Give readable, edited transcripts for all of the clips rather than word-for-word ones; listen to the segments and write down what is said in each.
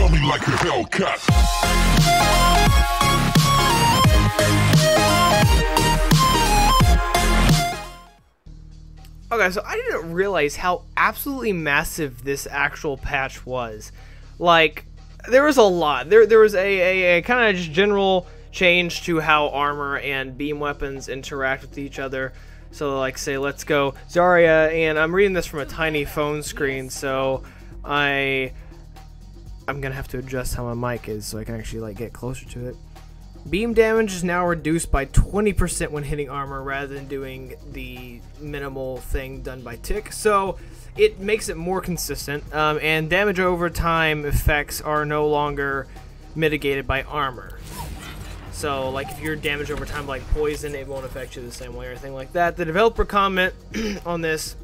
Smell me like a Hellcat. Okay, so I didn't realize how absolutely massive this actual patch was. Like, there was a lot. There was a kind of just general change to how armor and beam weapons interact with each other. So, like, say, let's go Zarya, and I'm reading this from a tiny phone screen, so I'm gonna have to adjust how my mic is so I can actually, like, get closer to it. Beam damage is now reduced by 20% when hitting armor rather than doing the minimal thing done by tick. So it makes it more consistent, and damage over time effects are no longer mitigated by armor. So like if you're damaged over time like poison, it won't affect you the same way or anything like that. The developer comment on this: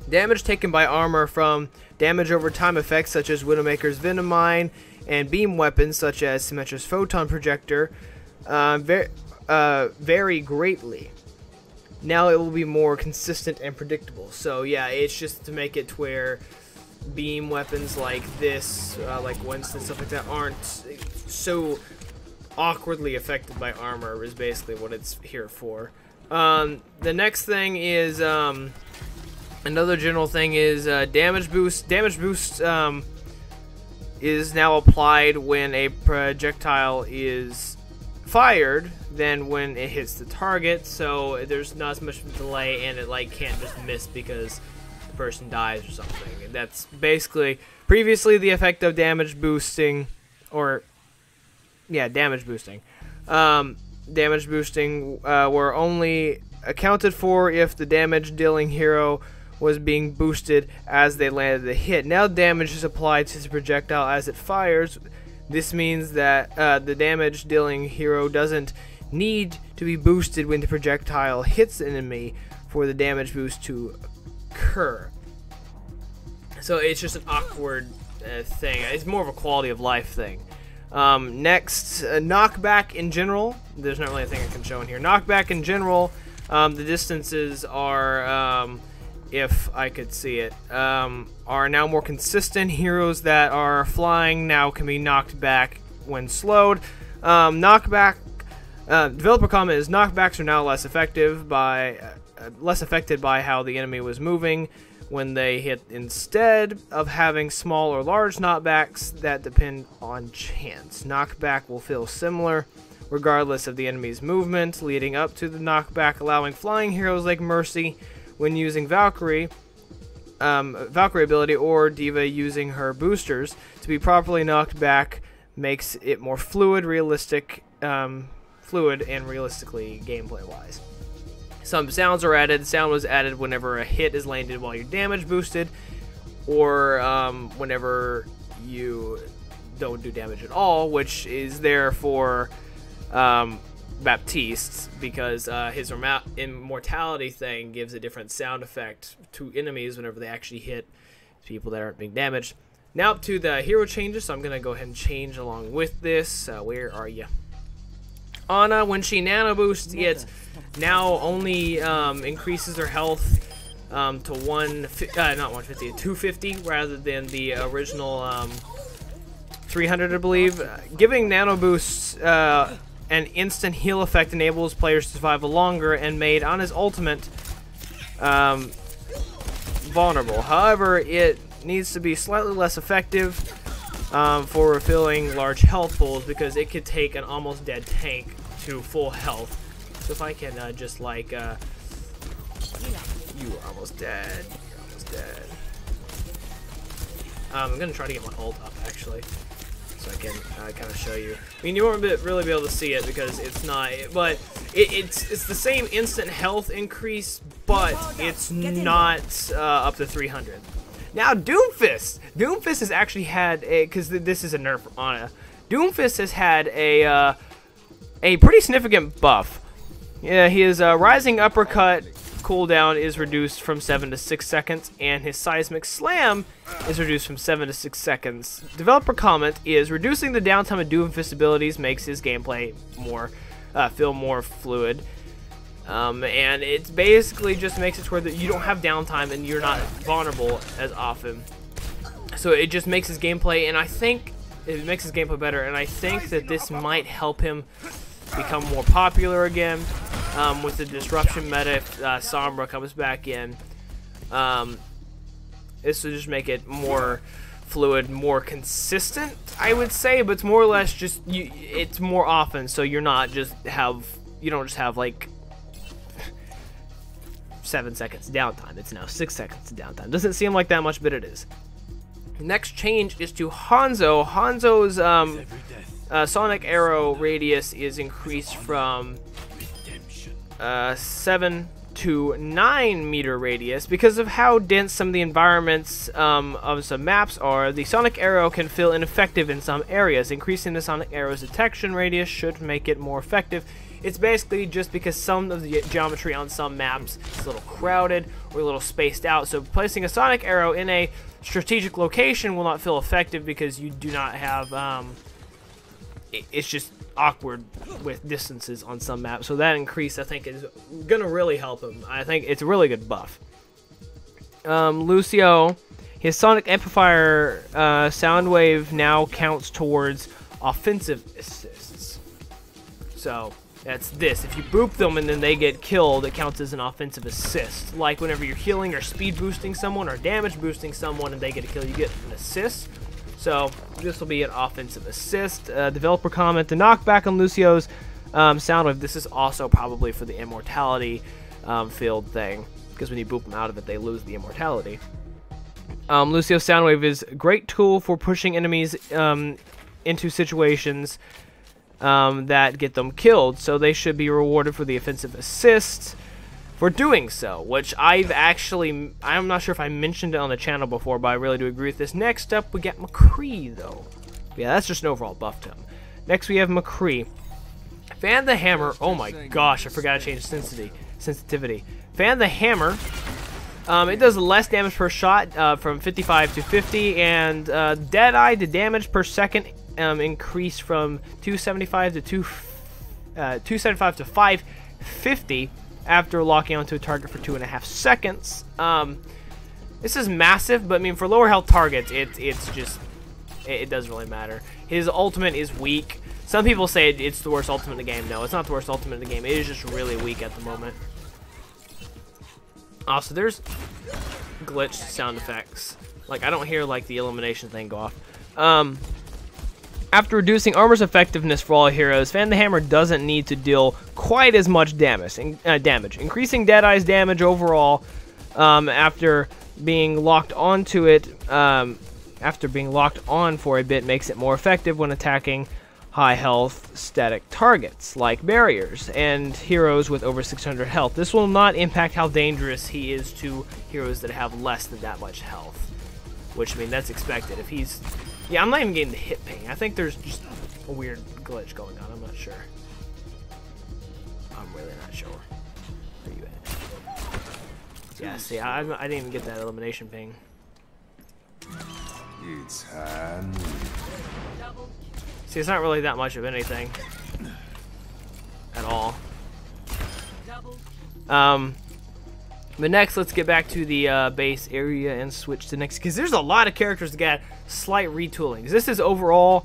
damage taken by armor from damage over time effects such as Widowmaker's Venom Mine and beam weapons such as Symmetra's Photon Projector vary greatly. Now it will be more consistent and predictable. So yeah, it's just to make it to where beam weapons like this, like Winston, stuff like that, aren't so awkwardly affected by armor is basically what it's here for. The next thing is, another general thing is damage boost. Damage boost is now applied when a projectile is fired than when it hits the target, so there's not as much of a delay and it like can't just miss because the person dies or something. And that's basically previously the effect of damage boosting, or yeah, damage boosting. Damage boosting were only accounted for if the damage dealing hero was being boosted as they landed the hit. Now damage is applied to the projectile as it fires. This means that the damage dealing hero doesn't need to be boosted when the projectile hits the enemy for the damage boost to occur. So it's just an awkward thing. It's more of a quality of life thing. Next, knockback in general. There's not really a thing I can show in here. Knockback in general, the distances are, if I could see it, are now more consistent. Heroes that are flying now can be knocked back when slowed. Developer comment is knockbacks are now less affected by how the enemy was moving when they hit, instead of having small or large knockbacks that depend on chance. Knockback will feel similar regardless of the enemy's movement leading up to the knockback, allowing flying heroes like Mercy, when using Valkyrie ability, or Diva using her boosters, to be properly knocked back, makes it more fluid and realistically gameplay wise. Some sounds are added. Sound was added whenever a hit is landed while you're damage boosted, or whenever you don't do damage at all, which is there for Baptiste, because his immortality thing gives a different sound effect to enemies whenever they actually hit people that aren't being damaged. Now up to the hero changes, so I'm going to go ahead and change along with this. Where are you? Ana, when she nano boosts, it now only increases her health to 250 rather than the original 300, I believe. Giving nano boosts an instant heal effect enables players to survive longer and made Ana's ultimate vulnerable. However, it needs to be slightly less effective for refilling large health pools, because it could take an almost dead tank to full health. So if I can just like you are almost dead. You're almost dead. I'm gonna try to get my ult up actually, so I can kind of show you. I mean, you won't really be able to see it because it's not, but it's the same instant health increase, but it's not up to 300. Now Doomfist has actually had a, because this is a nerf on it. Doomfist has had a pretty significant buff. Yeah, his rising uppercut cooldown is reduced from 7 to 6 seconds, and his seismic slam is reduced from 7 to 6 seconds. Developer comment is reducing the downtime of Doomfist abilities makes his gameplay feel more fluid. And it basically just makes it to where that you don't have downtime and you're not vulnerable as often. So it just makes his gameplay, and I think it makes his gameplay better, and I think that this might help him become more popular again with the disruption meta if Sombra comes back in. This will just make it more fluid, more consistent, I would say, but it's more or less just it's more often, so you don't just have like 7 seconds downtime. It's now 6 seconds downtime. Doesn't seem like that much, but it is. Next change is to Hanzo. Hanzo's sonic arrow radius is increased from 7 to 9 meter radius. Because of how dense some of the environments of some maps are, the sonic arrow can feel ineffective in some areas. Increasing the sonic arrow's detection radius should make it more effective. It's basically just because some of the geometry on some maps is a little crowded or a little spaced out, so placing a sonic arrow in a strategic location will not feel effective because you do not have it's just awkward with distances on some maps. So that increase, I think, is gonna really help him. I think it's a really good buff. Lucio, his sonic amplifier sound wave now counts towards offensive assists. So that's this. If you boop them and then they get killed, it counts as an offensive assist. Like whenever you're healing or speed boosting someone or damage boosting someone and they get a kill, you get an assist. So this will be an offensive assist. Developer comment, the knockback on Lucio's sound wave. This is also probably for the immortality field thing, because when you boop them out of it, they lose the immortality. Lucio's sound wave is a great tool for pushing enemies into situations that get them killed, so they should be rewarded for the offensive assist for doing so, which I'm not sure if I mentioned it on the channel before, but I really do agree with this. Next up, we get McCree, though. Yeah, that's just an overall buff to him. Next, we have McCree. Fan the Hammer. Oh my gosh, I forgot to change sensitivity. Fan the Hammer. It does less damage per shot, from 55 to 50, and Deadeye, the damage per second increase from 275 to 550 after locking onto a target for 2.5 seconds. This is massive, but I mean, for lower health targets, it doesn't really matter. His ultimate is weak. Some people say it's the worst ultimate in the game. No, it's not the worst ultimate in the game. It is just really weak at the moment. Also, there's glitched sound effects. Like, I don't hear like the elimination thing go off. After reducing armor's effectiveness for all heroes, Fan the Hammer doesn't need to deal quite as much damage. Increasing Deadeye's damage overall after being locked onto it, after being locked on for a bit, makes it more effective when attacking high health static targets like barriers and heroes with over 600 health. This will not impact how dangerous he is to heroes that have less than that much health, which I mean that's expected. If he's Yeah, I'm not even getting the hit ping. I think there's just a weird glitch going on. I'm not sure. I'm really not sure. Where you at? Yeah, see, I didn't even get that elimination ping. It's hand. See, it's not really that much of anything. At all. But next, let's get back to the base area and switch to next, because there's a lot of characters that got slight retooling. This is overall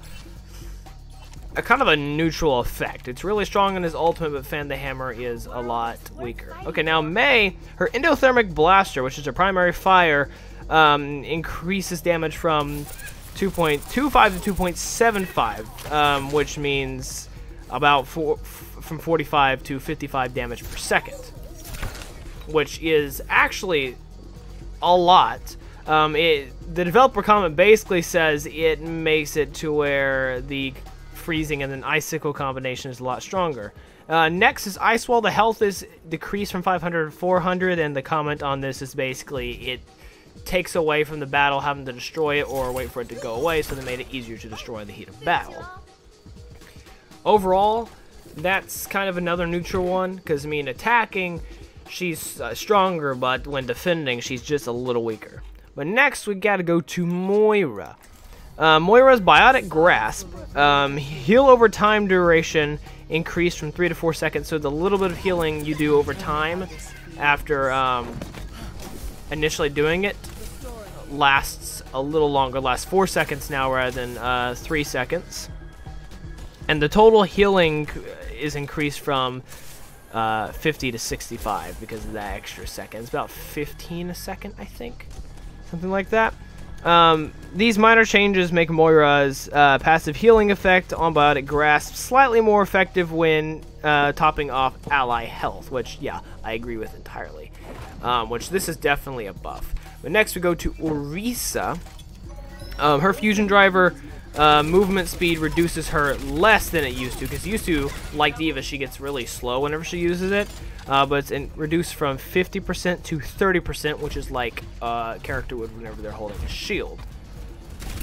a kind of a neutral effect. It's really strong in his ultimate, but Fan the Hammer is a lot weaker. Okay, now Mei, her endothermic blaster, which is her primary fire, increases damage from 2.25 to 2.75, which means about from 45 to 55 damage per second, which is actually a lot. The developer comment basically says it makes it to where the freezing and then icicle combination is a lot stronger. Next is Ice Wall. The health is decreased from 500 to 400, and the comment on this is basically it takes away from the battle having to destroy it or wait for it to go away, so they made it easier to destroy in the heat of battle. Overall, that's kind of another neutral one, because I mean, attacking, she's stronger, but when defending, she's just a little weaker. But next, we gotta go to Moira. Moira's Biotic Grasp, heal over time duration increased from 3 to 4 seconds, so the little bit of healing you do over time after initially doing it lasts a little longer, lasts 4 seconds now rather than 3 seconds. And the total healing is increased from 50 to 65 because of that extra second. It's about 15 a second, I think. Something like that. These minor changes make Moira's passive healing effect on Biotic Grasp slightly more effective when topping off ally health, which, yeah, I agree with entirely. Which this is definitely a buff. But next we go to Orisa. Her fusion driver movement speed reduces her less than it used to, because used to, like D.Va, she gets really slow whenever she uses it. But it's reduced from 50% to 30%, which is like a character would whenever they're holding a shield.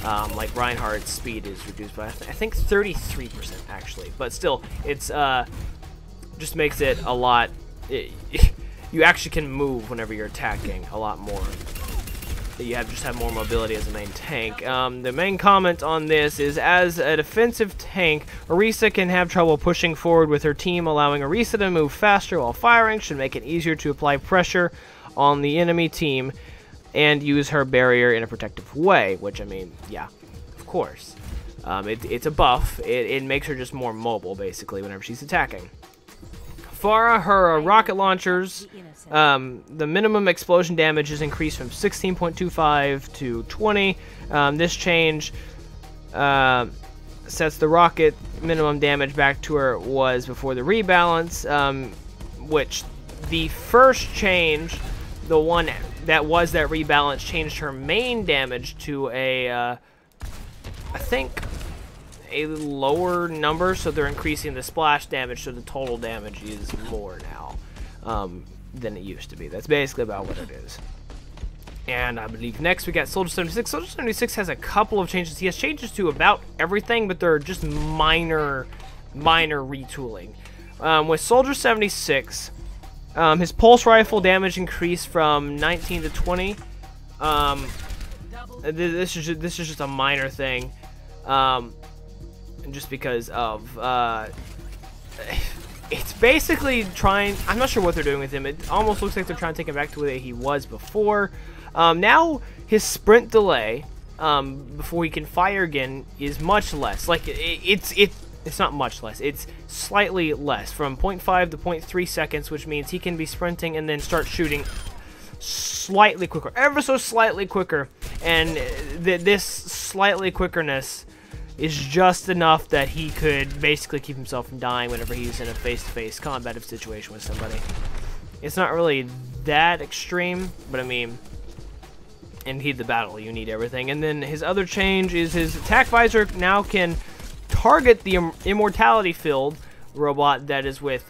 Like Reinhardt's speed is reduced by, I think 33% actually. But still, it's just makes it a lot. You actually can move whenever you're attacking a lot more. You just have more mobility as a main tank. The main comment on this is, as a defensive tank, Orisa can have trouble pushing forward with her team. Allowing Orisa to move faster while firing should make it easier to apply pressure on the enemy team and use her barrier in a protective way, which, I mean, yeah, of course. It's a buff. It makes her just more mobile, basically, whenever she's attacking. Farah, her rocket launchers, the minimum explosion damage is increased from 16.25 to 20. This change sets the rocket minimum damage back to where it was before the rebalance, which the first change, the one that was that rebalance, changed her main damage to a, I think, a lower number, so they're increasing the splash damage, so the total damage is more now than it used to be. That's basically about what it is. And I believe next we got Soldier 76. Soldier 76 has a couple of changes. He has changes to about everything, but they're just minor retooling. With Soldier 76, his pulse rifle damage increased from 19 to 20. This is just a minor thing. Just because of it's basically trying, I'm not sure what they're doing with him. It almost looks like they're trying to take him back to where he was before. Now his sprint delay before he can fire again is much less. Like it's not much less, it's slightly less, from 0.5 to 0.3 seconds, which means he can be sprinting and then start shooting slightly quicker, ever so slightly quicker. And this slightly quickerness is just enough that he could basically keep himself from dying whenever he's in a face-to-face combative situation with somebody. It's not really that extreme, but I mean, in Heat the Battle, you need everything. And then his other change is his attack visor now can target the Immortality Field robot that is with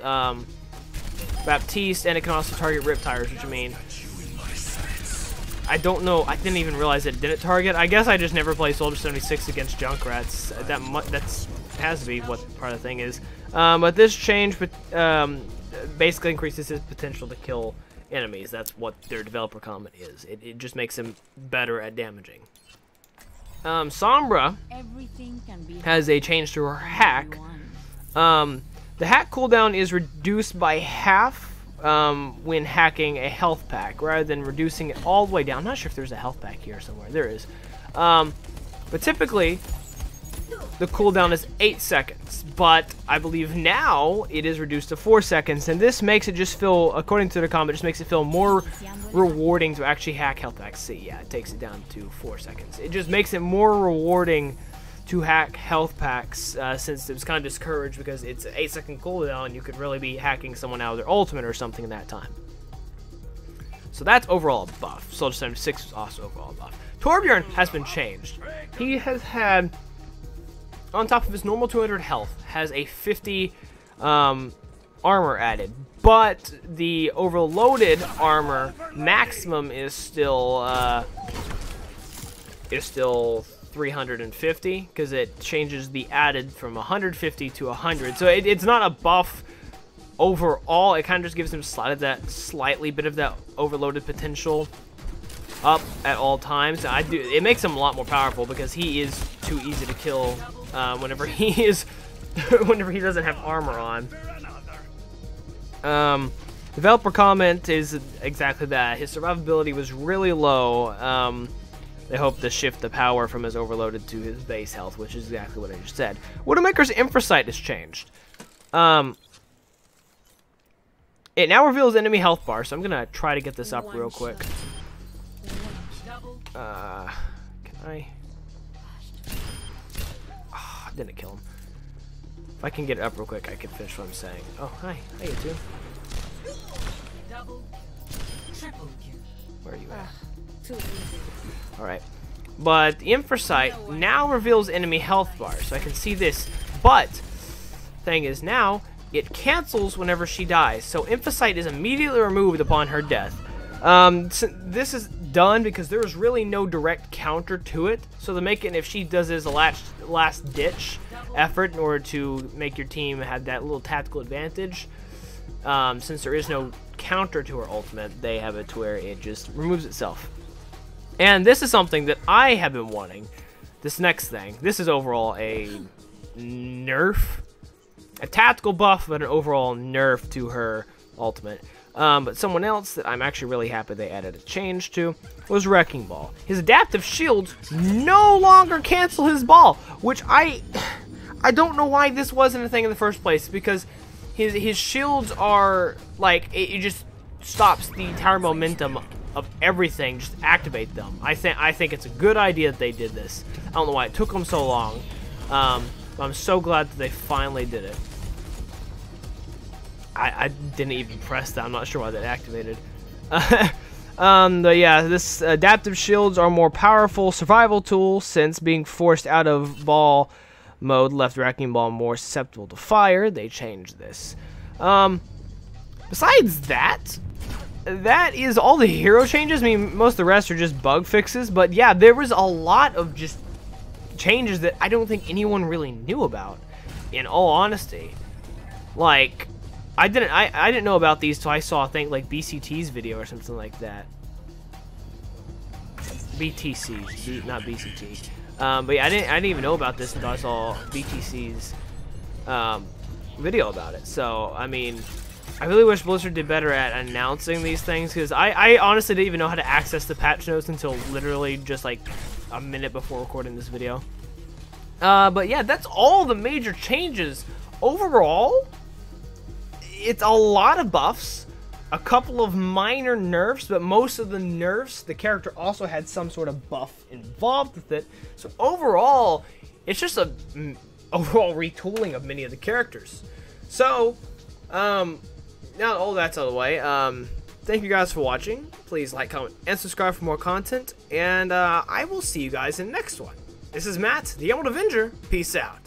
Baptiste, and it can also target Riptires, which, I mean, I don't know. I didn't even realize it didn't target. I guess I just never play Soldier 76 against Junkrats. That's has to be what part of the thing is. But this change basically increases his potential to kill enemies. That's what their developer comment is. It just makes him better at damaging. Sombra has a change to her hack. The hack cooldown is reduced by half when hacking a health pack, rather than reducing it all the way down. I'm not sure if there's a health pack here somewhere. There is. But typically, the cooldown is 8 seconds. But I believe now it is reduced to 4 seconds. And this makes it just feel, according to the comment, just makes it feel more rewarding to actually hack health packs. See, yeah, it takes it down to 4 seconds. It just makes it more rewarding to hack health packs, since it was kind of discouraged because it's an 8-second cooldown. You could really be hacking someone out of their ultimate or something in that time. So that's overall a buff. Soldier 76 is also overall a buff. Torbjorn has been changed. He has had, on top of his normal 200 health, has a 50 armor added, but the overloaded armor maximum is still 350, because it changes the added from 150 to 100. So it's not a buff overall. It kind of just gives him slightly bit of that overloaded potential up at all times. It makes him a lot more powerful because he is too easy to kill whenever he doesn't have armor on. Developer comment is exactly that. His survivability was really low. They hope to shift the power from his overloaded to his base health, which is exactly what I just said. Widowmaker's Infrasight has changed. It now reveals enemy health bar, so I'm gonna try to get this up real quick. Can I? Oh, didn't kill him. If I can get it up real quick, I can finish what I'm saying. Oh, hi. How you two? Where are you at? Alright. But the Infrasight now reveals enemy health bar, so I can see this. But, thing is now, it cancels whenever she dies. So Infrasight is immediately removed upon her death. So this is done because there is really no direct counter to it. So to make it, if she does this last ditch effort in order to make your team have that little tactical advantage, since there is no counter to her ultimate, they have it to where it just removes itself. And this is something that I have been wanting. This next thing. This is overall a nerf. A tactical buff, but an overall nerf to her ultimate. But someone else that I'm actually really happy they added a change to was Wrecking Ball. His adaptive shields no longer cancel his ball, which I don't know why this wasn't a thing in the first place, because his shields are like, it just stops the entire momentum of everything, just activate them. I think it's a good idea that they did this. I don't know why it took them so long. I'm so glad that they finally did it. I didn't even press that. I'm not sure why that activated. But yeah, this adaptive shields are a more powerful survival tool, since being forced out of ball mode left Wrecking Ball more susceptible to fire. They changed this. Besides that is all the hero changes. I mean, most of the rest are just bug fixes, but yeah, there was a lot of just changes that I don't think anyone really knew about, in all honesty. Like, I didn't know about these till I saw, I think, like BCT's video or something like that. BTC, not BCT. But yeah, I didn't even know about this until I saw BTC's video about it. So I mean, I really wish Blizzard did better at announcing these things, because I honestly didn't even know how to access the patch notes until literally just like a minute before recording this video. But yeah, that's all the major changes. Overall, it's a lot of buffs, a couple of minor nerfs, but most of the nerfs, the character also had some sort of buff involved with it. So overall, it's just a overall retooling of many of the characters. So, now all that's out of the way, thank you guys for watching. Please like, comment, and subscribe for more content, and I will see you guys in the next one. This is Matt, the Emerald Avenger. Peace out.